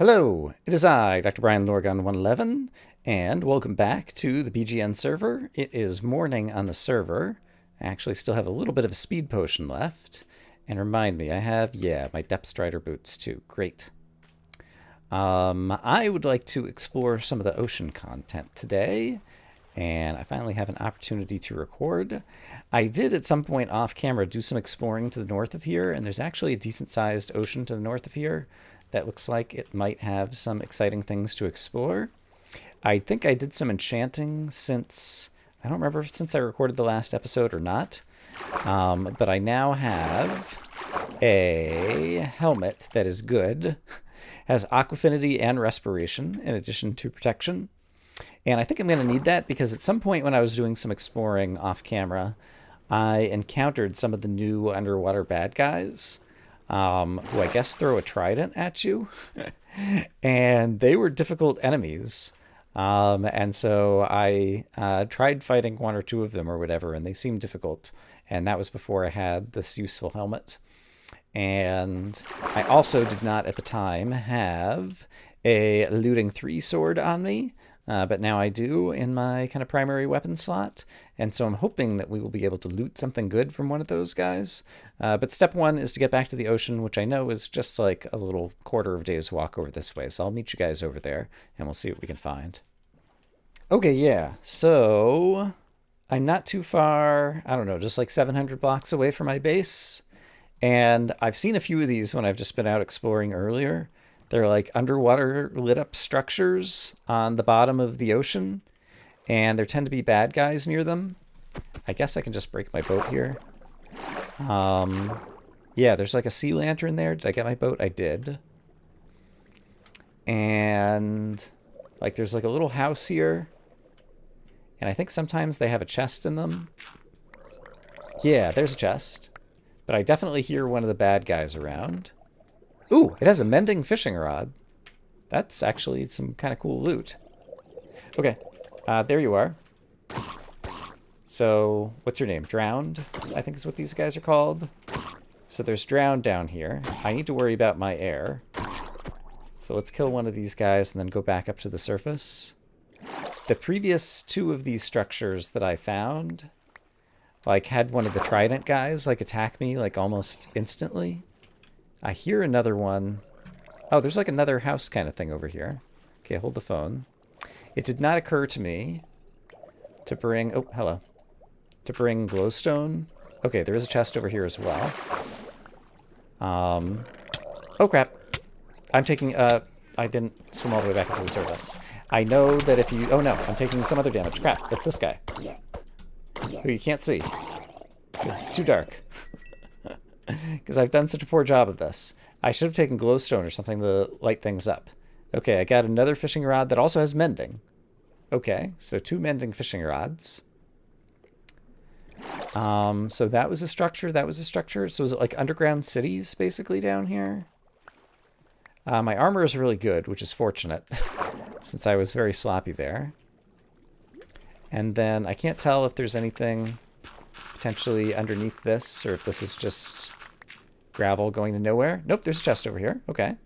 Hello, it is I, Dr. Brian Lorgon 111, and welcome back to the BGN server. It is morning on the server. I actually still have a little bit of a speed potion left. And remind me, I have, my Depth Strider boots too. Great. I would like to explore some of the ocean content today, and I finally have an opportunity to record. I did at some point off camera do some exploring to the north of here, and there's actually a decent sized ocean to the north of here that looks like it might have some exciting things to explore. I think I did some enchanting since, I don't remember since I recorded the last episode or not, but I now have a helmet that is good. Has aquafinity and respiration in addition to protection. And I think I'm going to need that because at some point when I was doing some exploring off camera, I encountered some of the new underwater bad guys. Who I guess throw a trident at you. And they were difficult enemies. And so I tried fighting one or two of them or whatever, and they seemed difficult. And that was before I had this useful helmet. And I also did not at the time have a looting 3 sword on me. But now I do in my kind of primary weapon slot. And so I'm hoping that we will be able to loot something good from one of those guys. But step 1 is to get back to the ocean, which I know is just like a little quarter of a day's walk over this way. So I'll meet you guys over there and we'll see what we can find. Okay, yeah. So I'm not too far, I don't know, just like 700 blocks away from my base. And I've seen a few of these when I've just been out exploring earlier. They're like underwater lit up structures on the bottom of the ocean, and there tend to be bad guys near them. I guess I can just break my boat here. Yeah, there's like a sea lantern there. Did I get my boat? I did. And like there's like a little house here. And I think sometimes they have a chest in them. Yeah, there's a chest. But I definitely hear one of the bad guys around. Ooh, it has a mending fishing rod. That's actually some kind of cool loot. Okay, there you are. So, what's your name? Drowned, I think is what these guys are called. So there's Drowned down here. I need to worry about my air. So let's kill one of these guys and then go back up to the surface. The previous 2 of these structures that I found, like, had one of the trident guys, like, attack me, like, almost instantly. I hear another one. Oh, there's like another house kind of thing over here. Okay, hold the phone. It did not occur to me to bring... Oh, hello. To bring glowstone. Okay, there is a chest over here as well. Oh, crap. I'm taking... I didn't swim all the way back into the surface. I know that if you... Oh, no. I'm taking some other damage. Crap. It's this guy. Who you can't see. It's too dark. Because I've done such a poor job of this. I should have taken glowstone or something to light things up. Okay, I got another fishing rod that also has mending. Okay, so 2 mending fishing rods. So that was a structure, that was a structure. So is it like underground cities basically down here? My armor is really good, which is fortunate, since I was very sloppy there. And then I can't tell if there's anything potentially underneath this, or if this is just gravel going to nowhere. Nope, there's a chest over here. Okay.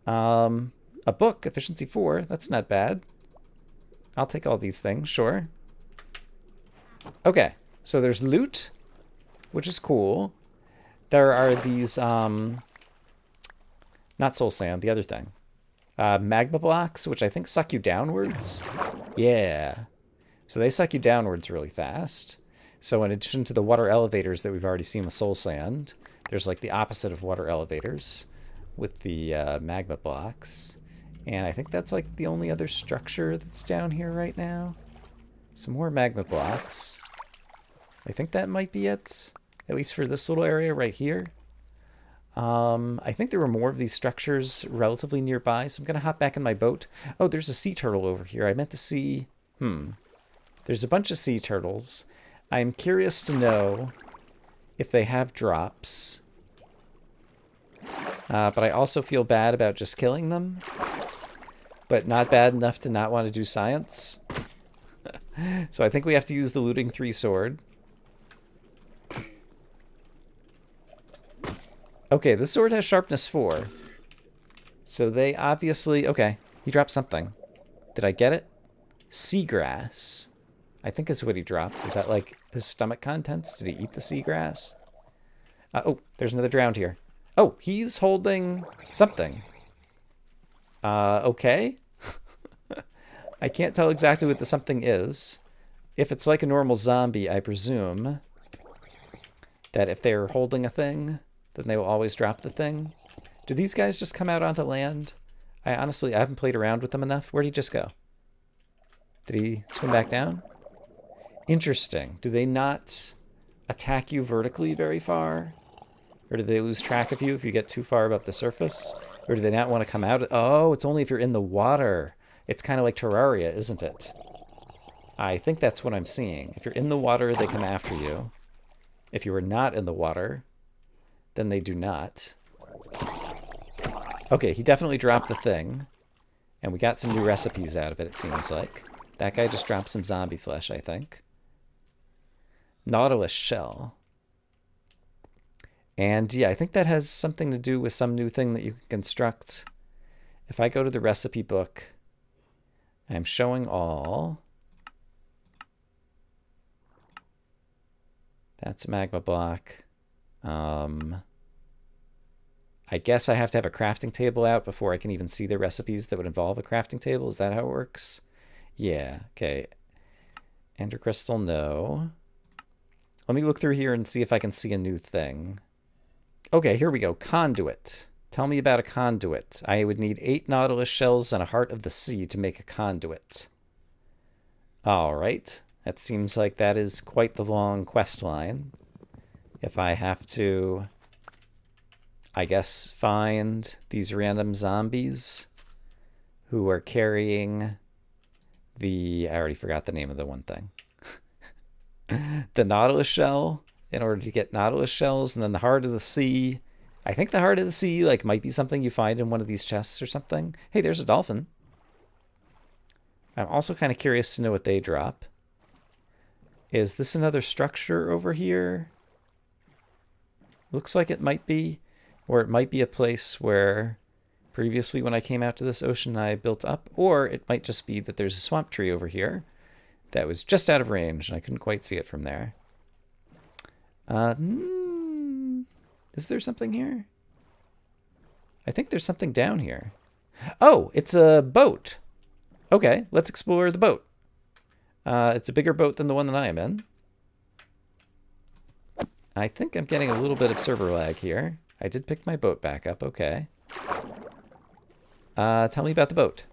A book, efficiency 4. That's not bad. I'll take all these things, sure. Okay, so there's loot, which is cool. There are these, not soul sand, the other thing. Magma blocks, which I think suck you downwards. Yeah. So they suck you downwards really fast. So in addition to the water elevators that we've already seen with soul sand, there's like the opposite of water elevators with the magma blocks. And I think that's like the only other structure that's down here right now. Some more magma blocks. I think that might be it, at least for this little area right here. I think there were more of these structures relatively nearby, so I'm going to hop back in my boat. Oh, there's a sea turtle over here. I meant to see... There's a bunch of sea turtles. I'm curious to know if they have drops. But I also feel bad about just killing them. But not bad enough to not want to do science. So I think we have to use the looting 3 sword. Okay, this sword has sharpness 4. So they obviously... Okay, he dropped something. Did I get it? Seagrass, I think is what he dropped. Is that like his stomach contents? Did he eat the seagrass? Oh, there's another drowned here. Oh, he's holding something. Okay. I can't tell exactly what the something is. If it's like a normal zombie, I presume that if they're holding a thing, then they will always drop the thing. Do these guys just come out onto land? I haven't played around with them enough. Where'd he just go? Did he swim back down? Interesting. Do they not attack you vertically very far? Or do they lose track of you if you get too far above the surface? Or do they not want to come out? Oh, it's only if you're in the water. It's kind of like Terraria, isn't it? I think that's what I'm seeing. If you're in the water, they come after you. If you are not in the water, then they do not. Okay, he definitely dropped the thing. And we got some new recipes out of it, it seems like. That guy just dropped some zombie flesh, I think. Nautilus Shell. And yeah, I think that has something to do with some new thing that you can construct. If I go to the recipe book, I'm showing all. That's a magma block. I guess I have to have a crafting table out before I can even see the recipes that would involve a crafting table. Is that how it works? Yeah, okay. Ender crystal, no. Let me look through here and see if I can see a new thing. Okay, here we go. Conduit. Tell me about a conduit. I would need 8 Nautilus shells and a heart of the sea to make a conduit. All right. That seems like that is quite the long quest line. If I have to, I guess, find these random zombies who are carrying the... I already forgot the name of the one thing. The Nautilus shell, in order to get Nautilus shells, and then the heart of the sea. I think the heart of the sea like might be something you find in one of these chests or something. Hey, there's a dolphin. I'm also kind of curious to know what they drop. Is this another structure over here? Looks like it might be. Or it might be a place where previously when I came out to this ocean I built up. Or it might just be that there's a swamp tree over here that was just out of range and I couldn't quite see it from there. Is there something here? I think there's something down here. Oh, it's a boat. Okay, let's explore the boat. It's a bigger boat than the one that I am in. I think I'm getting a little bit of server lag here. I did pick my boat back up, okay. Tell me about the boat.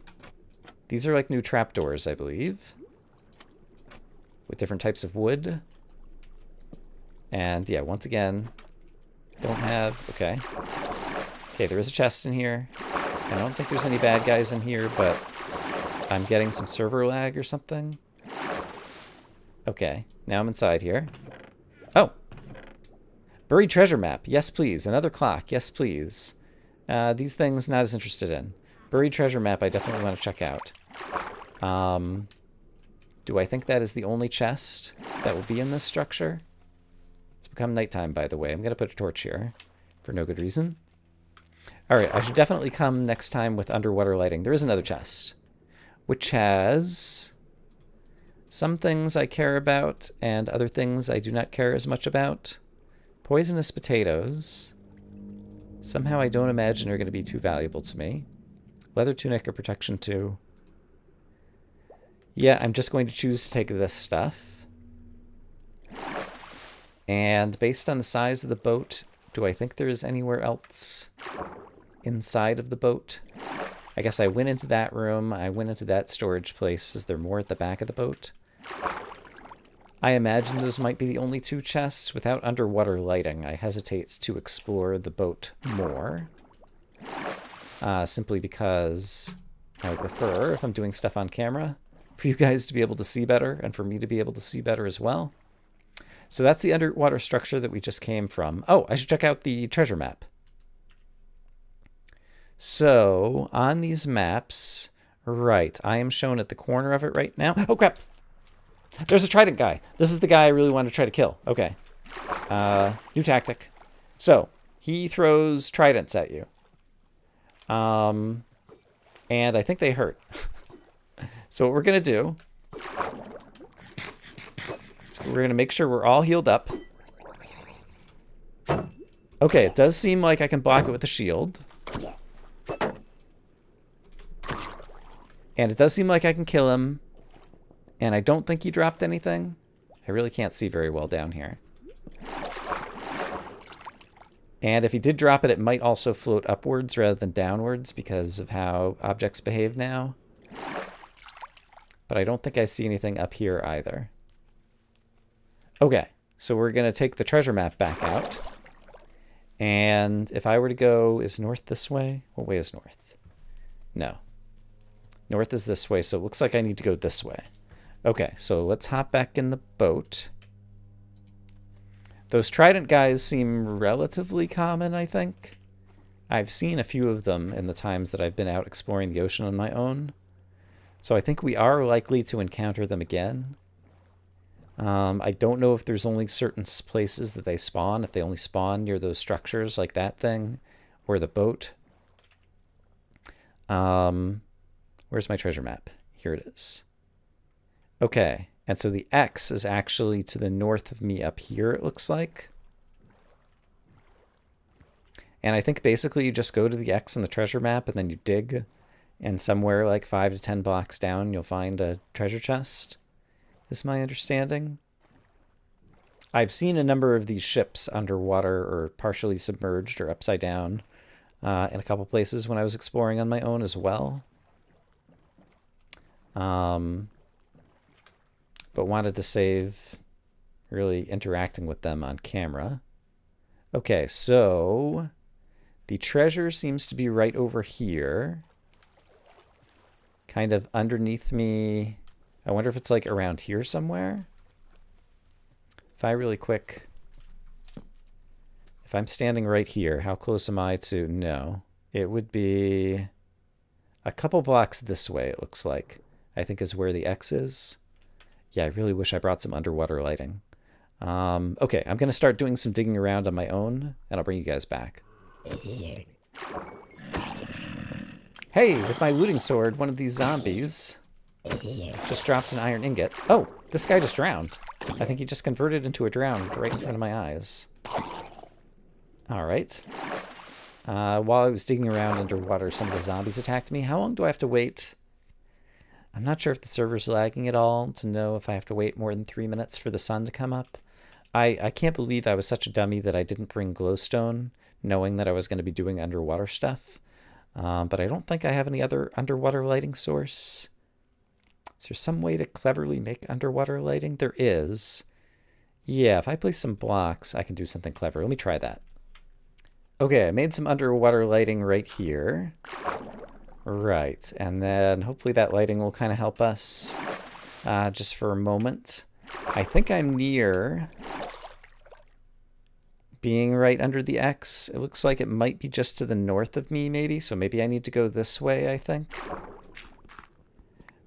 These are like new trapdoors, I believe. With different types of wood. And yeah, once again, don't have... Okay. Okay, there is a chest in here. I don't think there's any bad guys in here, but I'm getting some server lag or something. Okay, now I'm inside here. Oh! Buried treasure map. Yes, please. Another clock. Yes, please. These things, not as interested in. Buried treasure map, I definitely want to check out. Do I think that is the only chest that will be in this structure? It's become nighttime, by the way. I'm going to put a torch here for no good reason. Alright, I should definitely come next time with underwater lighting. There is another chest, which has some things I care about and other things I do not care as much about. Poisonous potatoes. Somehow I don't imagine are going to be too valuable to me. Leather tunic or protection 2. Yeah, I'm just going to choose to take this stuff. And based on the size of the boat, do I think there is anywhere else inside of the boat? I guess I went into that room. I went into that storage place. Is there more at the back of the boat? I imagine those might be the only 2 chests. Without underwater lighting, I hesitate to explore the boat more. Simply because I would prefer, if I'm doing stuff on camera, for you guys to be able to see better and for me to be able to see better as well. So that's the underwater structure that we just came from. Oh, I should check out the treasure map. So on these maps, right, I am shown at the corner of it right now. Oh, crap. There's a trident guy. This is the guy I really want to try to kill. Okay. New tactic. So he throws tridents at you. And I think they hurt. So what we're going to do is we're going to make sure we're all healed up. Okay, it does seem like I can block it with a shield. And it does seem like I can kill him. And I don't think he dropped anything. I really can't see very well down here. And if he did drop it, it might also float upwards rather than downwards because of how objects behave now. But I don't think I see anything up here either. Okay, so we're going to take the treasure map back out. And if I were to go, is north this way? What way is north? No. North is this way, so it looks like I need to go this way. Okay, so let's hop back in the boat. Those trident guys seem relatively common, I think. I've seen a few of them in the times that I've been out exploring the ocean on my own. So I think we are likely to encounter them again. I don't know if there's only certain places that they spawn, if they only spawn near those structures like that thing, or the boat. Where's my treasure map? Here it is. Okay, and so the X is actually to the north of me up here, it looks like. And I think basically you just go to the X in the treasure map and then you dig, and somewhere like 5 to 10 blocks down you'll find a treasure chest, is my understanding. I've seen a number of these ships underwater or partially submerged or upside down in a couple places when I was exploring on my own as well. But wanted to save really interacting with them on camera. Okay, so the treasure seems to be right over here. Kind of underneath me. I wonder if it's like around here somewhere. If I'm standing right here, how close am I to? No. It would be a couple blocks this way, it looks like. I think is where the X is. Yeah, I really wish I brought some underwater lighting. Okay, I'm going to start doing some digging around on my own, and I'll bring you guys back. Hey, with my looting sword, one of these zombies just dropped an iron ingot. Oh, this guy just drowned. I think he just converted into a drowned right in front of my eyes. All right. While I was digging around underwater, some of the zombies attacked me. How long do I have to wait? I'm not sure if the server's lagging at all to know if I have to wait more than 3 minutes for the sun to come up. I can't believe I was such a dummy that I didn't bring glowstone, knowing that I was going to be doing underwater stuff. But I don't think I have any other underwater lighting source. Is there some way to cleverly make underwater lighting? There is. Yeah, if I place some blocks, I can do something clever. Let me try that. Okay, I made some underwater lighting right here. Right, and then hopefully that lighting will kind of help us just for a moment. I think I'm near being right under the X. It looks like it might be just to the north of me, maybe. So maybe I need to go this way, I think.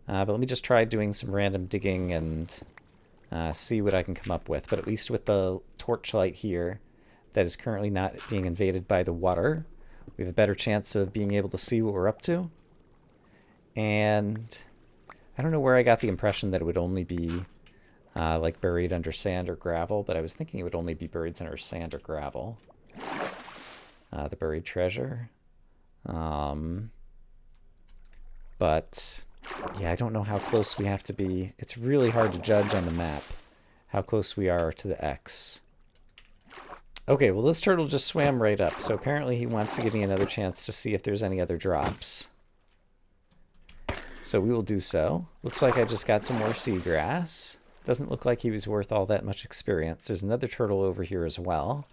But let me just try doing some random digging and see what I can come up with. But at least with the torchlight here that is currently not being invaded by the water, we have a better chance of being able to see what we're up to. And I don't know where I got the impression that it would only be like buried under sand or gravel, but I was thinking it would only be buried under sand or gravel. The buried treasure. But yeah, I don't know how close we have to be. It's really hard to judge on the map how close we are to the X. Okay, well this turtle just swam right up, so apparently he wants to give me another chance to see if there's any other drops. So we will do so. Looks like I just got some more seagrass. Doesn't look like he was worth all that much experience. There's another turtle over here as well.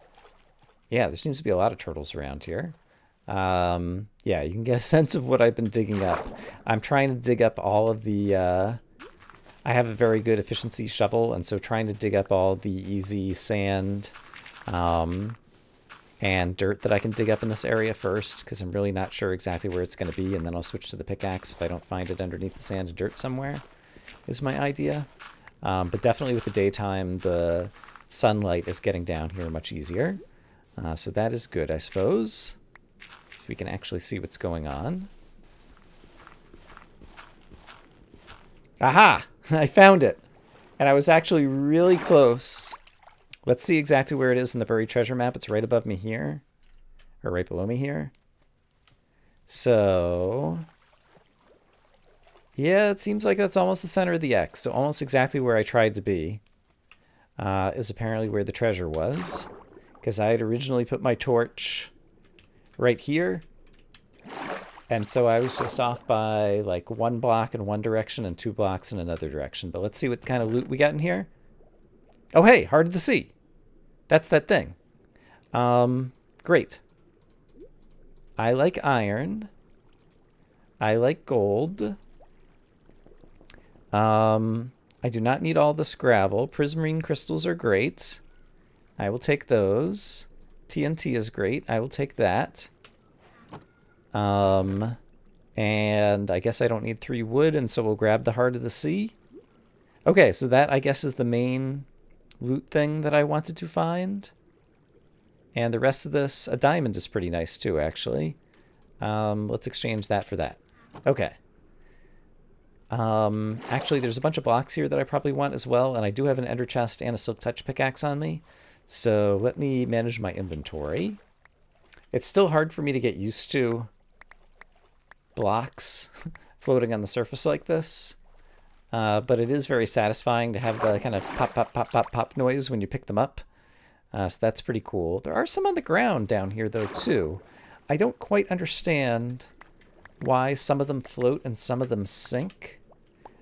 Yeah, there seems to be a lot of turtles around here. Yeah, you can get a sense of what I've been digging up. I'm trying to dig up all of the... I have a very good efficiency shovel, and so trying to dig up all the easy sand and dirt that I can dig up in this area first, because I'm really not sure exactly where it's going to be, and then I'll switch to the pickaxe if I don't find it underneath the sand and dirt somewhere, is my idea. But definitely with the daytime, the sunlight is getting down here much easier. So that is good, I suppose. so we can actually see what's going on. Aha! I found it! And I was actually really close. Let's see exactly where it is in the buried treasure map. It's right above me here. Or right below me here. So... yeah, it seems like that's almost the center of the X. So almost exactly where I tried to be. Is apparently where the treasure was. Because I had originally put my torch right here. And so I was just off by like 1 block in one direction and 2 blocks in another direction. But let's see what kind of loot we got in here. Oh, hey, Heart of the Sea. That's that thing. Great. I like iron. I like gold. I do not need all this gravel. Prismarine crystals are great. I will take those. TNT is great. I will take that. And I guess I don't need 3 wood, and so we'll grab the Heart of the Sea. Okay, so that, I guess, is the main loot thing that I wanted to find. And the rest of this, a diamond is pretty nice too, actually. Let's exchange that for that. Okay. Actually, there's a bunch of blocks here that I probably want as well, and I do have an ender chest and a silk touch pickaxe on me. So let me manage my inventory. It's still hard for me to get used to blocks floating on the surface like this. But it is very satisfying to have the kind of pop, pop, pop, pop, pop noise when you pick them up. So that's pretty cool. There are some on the ground down here, though, too. I don't quite understand why some of them float and some of them sink.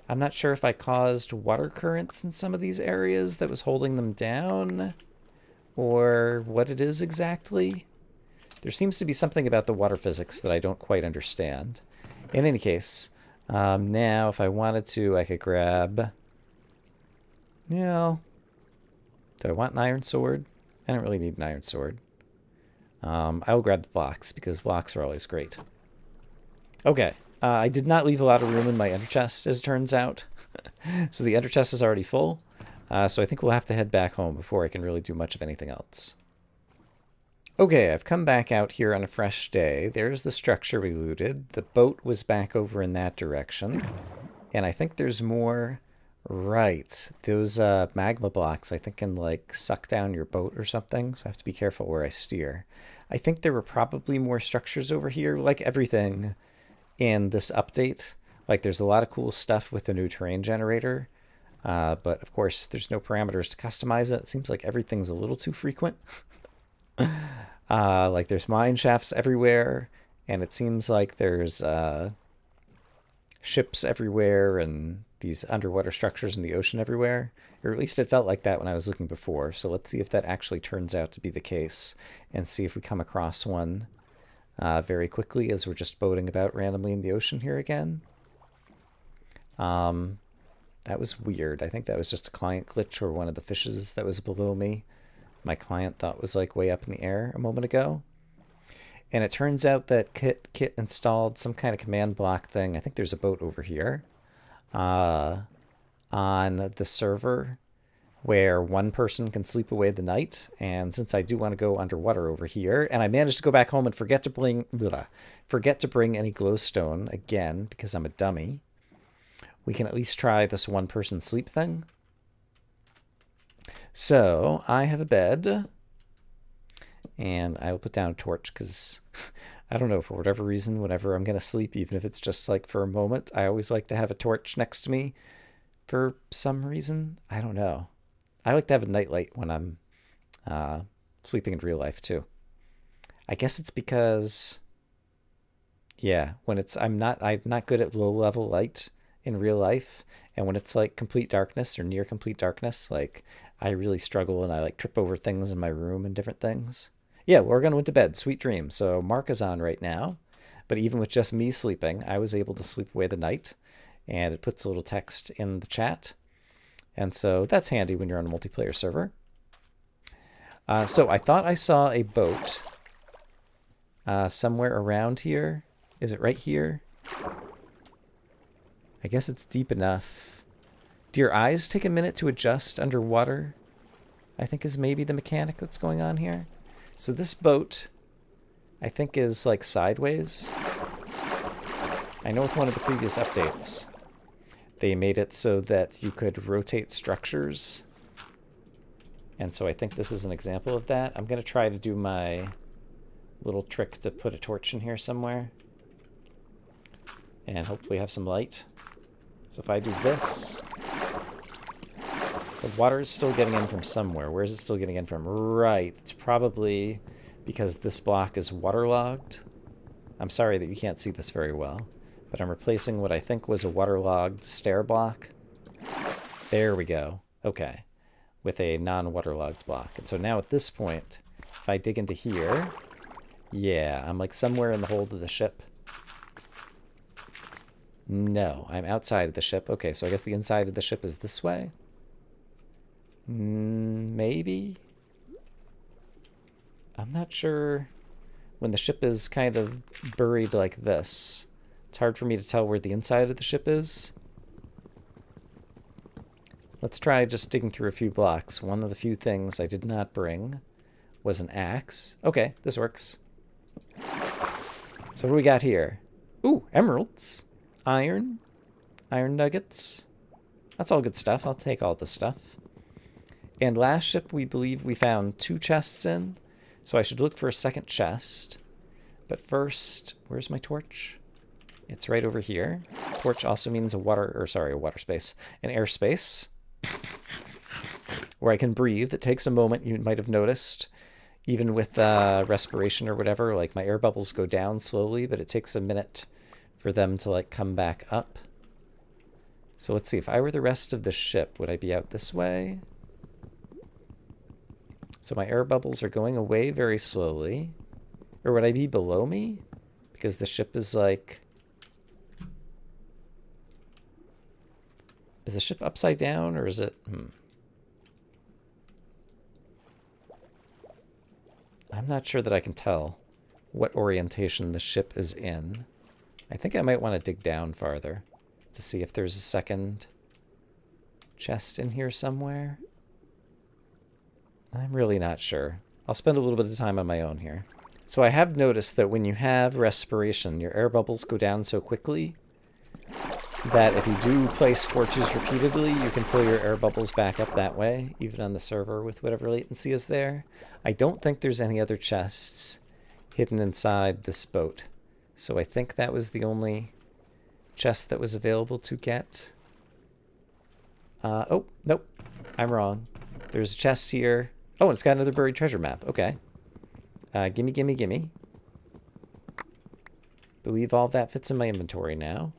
I'm not sure if I caused water currents in some of these areas that was holding them down, or what it is exactly. There seems to be something about the water physics that I don't quite understand. In any case, now if I wanted to, I could grab... you know, do I want an iron sword? I don't really need an iron sword. I will grab the blocks, because blocks are always great. Okay, I did not leave a lot of room in my ender chest, as it turns out. So the ender chest is already full. So I think we'll have to head back home before I can really do much of anything else. Okay, I've come back out here on a fresh day. There's the structure we looted. The boat was back over in that direction. And I think there's more... right. Those magma blocks, I think, can, like, suck down your boat or something. So I have to be careful where I steer. I think there were probably more structures over here, like everything in this update. Like, there's a lot of cool stuff with the new terrain generator. But, of course, there's no parameters to customize it. It seems like everything's a little too frequent. Like, there's mine shafts everywhere. And it seems like there's ships everywhere and these underwater structures in the ocean everywhere. Or at least it felt like that when I was looking before. So let's see if that actually turns out to be the case. And see if we come across one very quickly as we're just boating about randomly in the ocean here again. That was weird. I think that was just a client glitch or one of the fishes that was below me. My client thought was like way up in the air a moment ago. And it turns out that KITT installed some kind of command block thing. I think there's a boat over here on the server where one person can sleep away the night. And since I do want to go underwater over here, and I managed to go back home and forget to bring any glowstone again because I'm a dummy, we can at least try this one person sleep thing. So I have a bed. And I will put down a torch because, I don't know, for whatever reason, whenever I'm going to sleep, even if it's just like for a moment, I always like to have a torch next to me for some reason. I don't know. I like to have a nightlight when I'm sleeping in real life too. I guess it's because, yeah, when it's, I'm not good at low level light in real life. And when it's like complete darkness or near complete darkness, like I really struggle and I like trip over things in my room and different things. Yeah, Lorgon went to bed. Sweet dreams. So Mark is on right now. But even with just me sleeping, I was able to sleep away the night. And it puts a little text in the chat. And so that's handy when you're on a multiplayer server. So I thought I saw a boat somewhere around here. Is it right here? I guess it's deep enough. Do your eyes take a minute to adjust underwater? I think is maybe the mechanic that's going on here. So this boat I think is like sideways. I know with one of the previous updates, they made it so that you could rotate structures. And so I think this is an example of that. I'm going to try to do my little trick to put a torch in here somewhere. And hopefully have some light. So if I do this, the water is still getting in from somewhere. Where is it still getting in from? Right. It's probably because this block is waterlogged. I'm sorry that you can't see this very well, but I'm replacing what I think was a waterlogged stair block. There we go. Okay. With a non-waterlogged block. And so now at this point, if I dig into here, yeah, I'm like somewhere in the hold of the ship. No, I'm outside of the ship. Okay, so I guess the inside of the ship is this way? Maybe? I'm not sure. When the ship is kind of buried like this, it's hard for me to tell where the inside of the ship is. Let's try just digging through a few blocks. One of the few things I did not bring was an axe. Okay, this works. So what do we got here? Ooh, emeralds. Iron. Iron nuggets. That's all good stuff. I'll take all this stuff. And last ship we believe we found 2 chests in. So I should look for a second chest. But first, where's my torch? It's right over here. Torch also means a water space. An airspace. Where I can breathe. It takes a moment, you might have noticed. Even with respiration or whatever, like my air bubbles go down slowly, but it takes a minute for them to like come back up. So let's see, if I were the rest of the ship, would I be out this way? So my air bubbles are going away very slowly. Or would I be below me? Because the ship is like... Is the ship upside down or is it... I'm not sure that I can tell what orientation the ship is in. I think I might want to dig down farther to see if there's a second chest in here somewhere. I'm really not sure. I'll spend a little bit of time on my own here. So I have noticed that when you have respiration, your air bubbles go down so quickly that if you do place torches repeatedly, you can fill your air bubbles back up that way, even on the server with whatever latency is there. I don't think there's any other chests hidden inside this boat. So I think that was the only chest that was available to get. Oh, nope. I'm wrong. There's a chest here. Oh, and it's got another buried treasure map. Okay. Gimme, gimme, gimme. Believe all of that fits in my inventory now.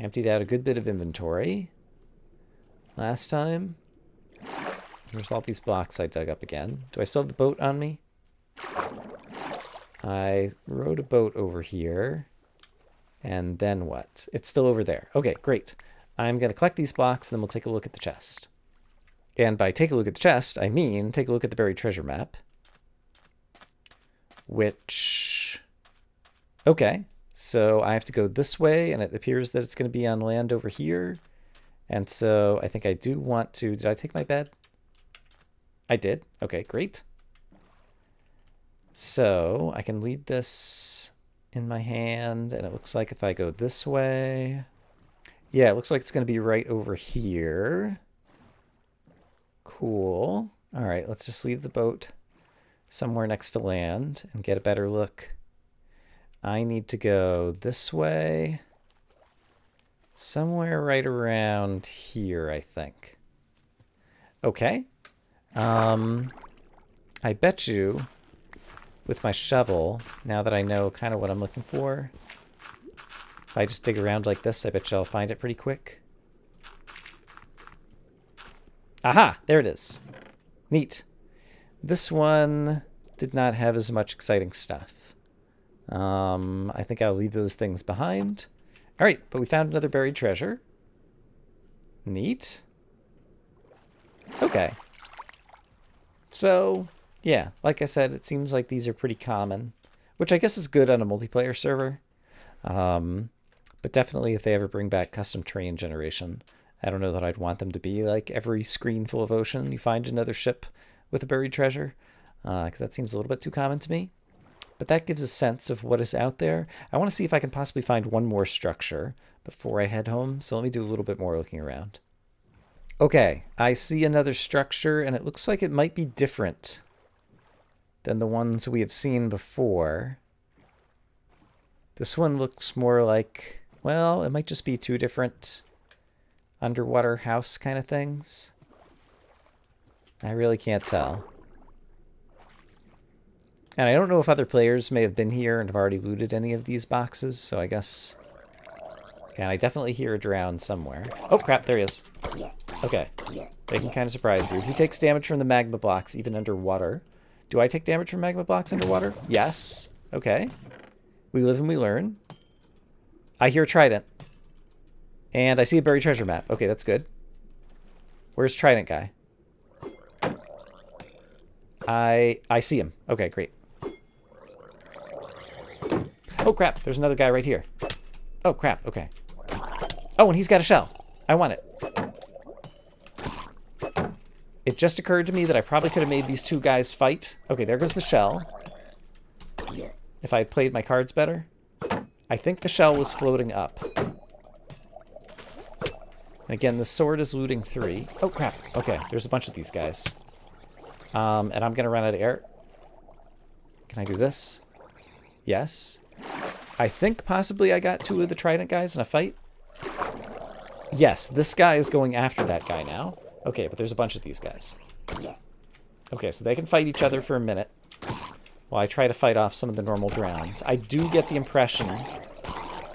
I emptied out a good bit of inventory last time. There's all these blocks I dug up again. Do I still have the boat on me? I rode a boat over here. And then what? It's still over there. Okay, great. I'm going to collect these blocks, and then we'll take a look at the chest. And by take a look at the chest, I mean take a look at the buried treasure map. Which... Okay. So I have to go this way, and it appears that it's going to be on land over here. And so I think I do want to... Did I take my bed? I did. Okay, great. So I can leave this in my hand, and it looks like if I go this way... Yeah, it looks like it's going to be right over here. Cool. All right, let's just leave the boat somewhere next to land and get a better look. I need to go this way. Somewhere right around here, I think. Okay. I bet you, with my shovel, now that I know kind of what I'm looking for, if I just dig around like this, I bet you I'll find it pretty quick. Aha! There it is. Neat. This one did not have as much exciting stuff. I think I'll leave those things behind. All right, but we found another buried treasure. Neat. Okay. So, yeah, like I said, it seems like these are pretty common, which I guess is good on a multiplayer server. But definitely if they ever bring back custom terrain generation, I don't know that I'd want them to be like every screen full of ocean you find another ship with a buried treasure, because that seems a little bit too common to me. but that gives a sense of what is out there. I want to see if I can possibly find one more structure before I head home, so let me do a little bit more looking around. Okay, I see another structure, and it looks like it might be different than the ones we have seen before. This one looks more like, well, it might just be two different underwater house kind of things. I really can't tell. And I don't know if other players may have been here and have already looted any of these boxes, so I guess... And I definitely hear a drown somewhere. Oh, crap, there he is. Okay. They can kind of surprise you. He takes damage from the magma blocks, even underwater. Do I take damage from magma blocks underwater? Yes. Okay. We live and we learn. I hear Trident. And I see a buried treasure map. Okay, that's good. Where's Trident guy? I see him. Okay, great. Oh, crap. There's another guy right here. Oh, crap. Okay. Oh, and he's got a shell. I want it. It just occurred to me that I probably could have made these two guys fight. Okay, there goes the shell. If I had played my cards better. I think the shell was floating up. Again, the sword is looting 3. Oh, crap. Okay, there's a bunch of these guys. And I'm going to run out of air. Can I do this? Yes. I think possibly I got 2 of the Trident guys in a fight. Yes, this guy is going after that guy now. Okay, but there's a bunch of these guys. Okay, so they can fight each other for a minute while I try to fight off some of the normal drowns. I do get the impression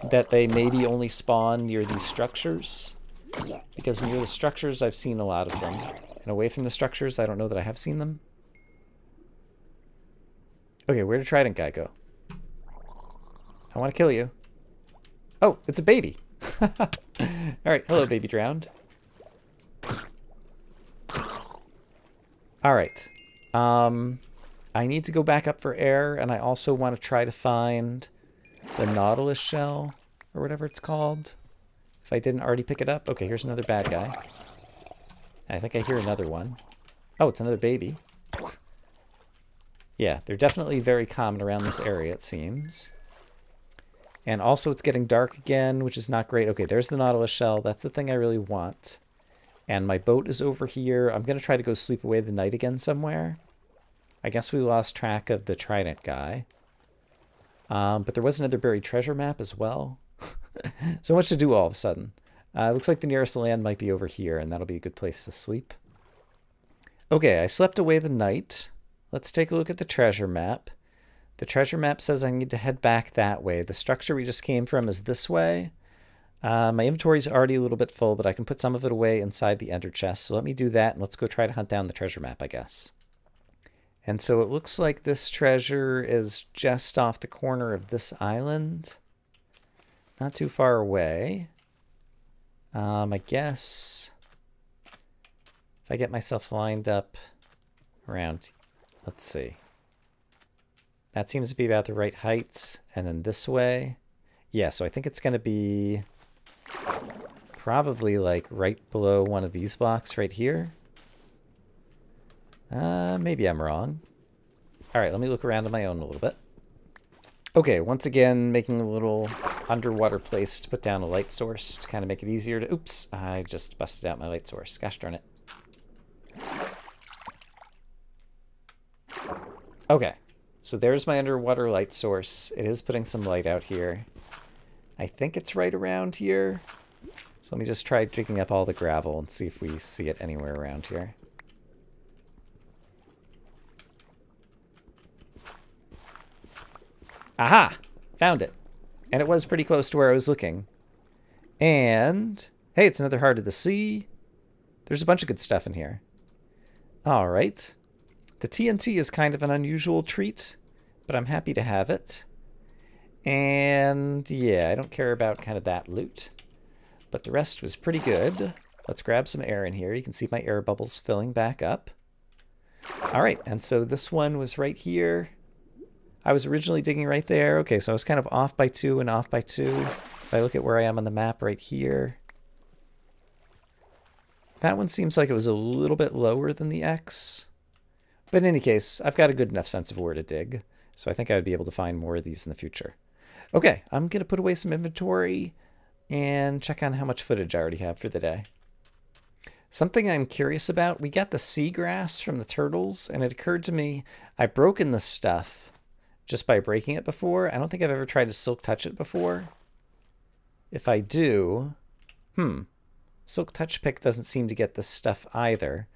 that they maybe only spawn near these structures, because near the structures I've seen a lot of them. And away from the structures, I don't know that I have seen them. Okay, where did Trident guy go? I want to kill you. Oh, it's a baby. Alright, hello baby drowned. Alright. I need to go back up for air, and I also want to try to find the Nautilus Shell, or whatever it's called. If I didn't already pick it up. Okay, here's another bad guy. I think I hear another one. Oh, it's another baby. Yeah, they're definitely very common around this area, it seems. And also it's getting dark again, which is not great. Okay, there's the Nautilus Shell. That's the thing I really want. And my boat is over here. I'm going to try to go sleep away the night again somewhere. I guess we lost track of the Trident guy. But there was another buried treasure map as well. So much to do all of a sudden. Looks like the nearest land might be over here, and that'll be a good place to sleep. Okay, I slept away the night. Let's take a look at the treasure map. The treasure map says I need to head back that way. The structure we just came from is this way. My inventory's already a little bit full, but I can put some of it away inside the ender chest. So let me do that, and let's go try to hunt down the treasure map, I guess. And so it looks like this treasure is just off the corner of this island. Not too far away. I guess if I get myself lined up around, let's see. That seems to be about the right height. And then this way. Yeah, so I think it's going to be probably like right below one of these blocks right here. Maybe I'm wrong. All right, let me look around on my own a little bit. Okay, once again, making a little underwater place to put down a light source to kind of make it easier to... Oops, I just busted out my light source. Gosh darn it. Okay, so there's my underwater light source. It is putting some light out here. I think it's right around here. So let me just try digging up all the gravel and see if we see it anywhere around here. Aha! Found it. And it was pretty close to where I was looking. And, hey, it's another Heart of the Sea. There's a bunch of good stuff in here. All right. The TNT is kind of an unusual treat, but I'm happy to have it. And, yeah, I don't care about kind of that loot. But the rest was pretty good. Let's grab some air in here. You can see my air bubbles filling back up. All right, and so this one was right here. I was originally digging right there. Okay, so I was kind of off by 2 and off by 2. If I look at where I am on the map right here. That one seems like it was a little bit lower than the X. But in any case, I've got a good enough sense of where to dig. So I think I would be able to find more of these in the future. Okay, I'm going to put away some inventory and check on how much footage I already have for the day. Something I'm curious about, we got the seagrass from the turtles, and it occurred to me I've broken this stuff just by breaking it before. I don't think I've ever tried to silk touch it before. If I do, silk touch pick doesn't seem to get this stuff either.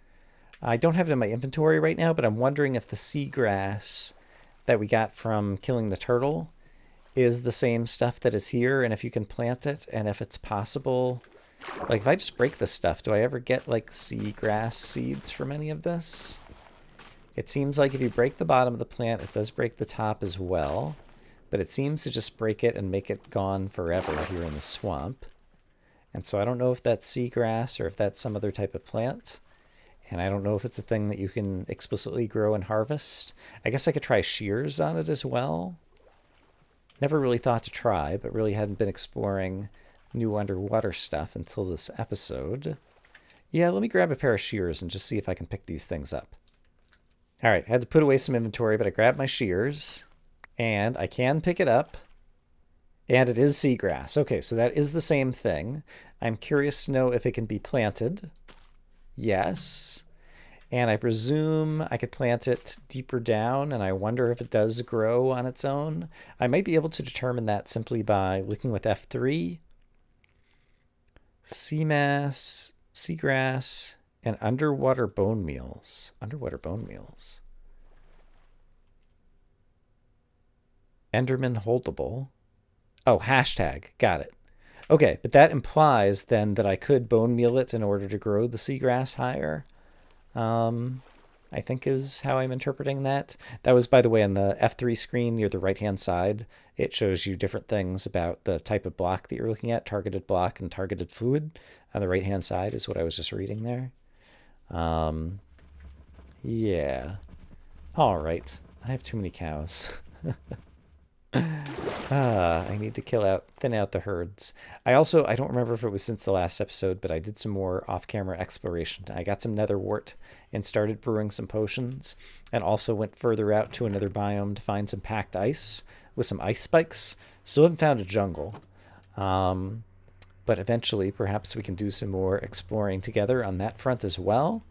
I don't have it in my inventory right now, but I'm wondering if the seagrass that we got from killing the turtle is the same stuff that is here, and if you can plant it, and if it's possible. Like, if I just break this stuff, do I ever get, like, seagrass seeds from any of this? It seems like if you break the bottom of the plant, it does break the top as well. But it seems to just break it and make it gone forever here in the swamp. And so I don't know if that's seagrass or if that's some other type of plant. And I don't know if it's a thing that you can explicitly grow and harvest. I guess I could try shears on it as well. Never really thought to try, but really hadn't been exploring new underwater stuff until this episode. Yeah, let me grab a pair of shears and just see if I can pick these things up. All right, I had to put away some inventory, but I grabbed my shears, and I can pick it up, and it is seagrass. Okay, so that is the same thing. I'm curious to know if it can be planted. Yes. And I presume I could plant it deeper down, and I wonder if it does grow on its own. I might be able to determine that simply by looking with F3. Sea mass, seagrass, and underwater bone meals. Underwater bone meals. Enderman holdable. Oh, hashtag. Got it. Okay, but that implies then that I could bone meal it in order to grow the seagrass higher. I think is how I'm interpreting that. That was, by the way, on the F3 screen near the right-hand side. It shows you different things about the type of block that you're looking at, targeted block and targeted food. On the right-hand side is what I was just reading there. Yeah. All right. I have too many cows. I need to thin out the herds. I don't remember if it was since the last episode, but I did some more off-camera exploration. I got some nether wart and started brewing some potions, and also went further out to another biome to find some packed ice with some ice spikes. Still haven't found a jungle. But eventually, perhaps we can do some more exploring together on that front as well.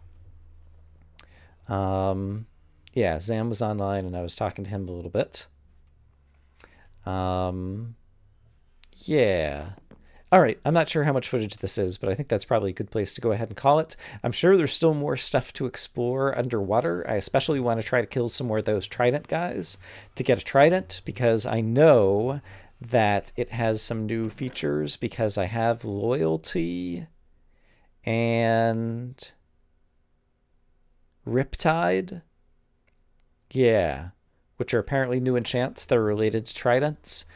Yeah, Zam was online, and I was talking to him a little bit. Yeah. All right, I'm not sure how much footage this is, but I think that's probably a good place to go ahead and call it. I'm sure there's still more stuff to explore underwater. I especially want to try to kill some more of those trident guys to get a trident, because I know that it has some new features, because I have loyalty and Riptide. Yeah. Which are apparently new enchants that are related to tridents.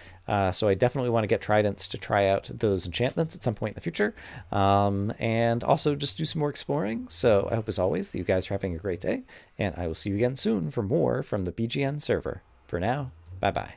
So I definitely want to get tridents to try out those enchantments at some point in the future. And also just do some more exploring. So I hope, as always, that you guys are having a great day. And I will see you again soon for more from the BGN server. For now, bye-bye.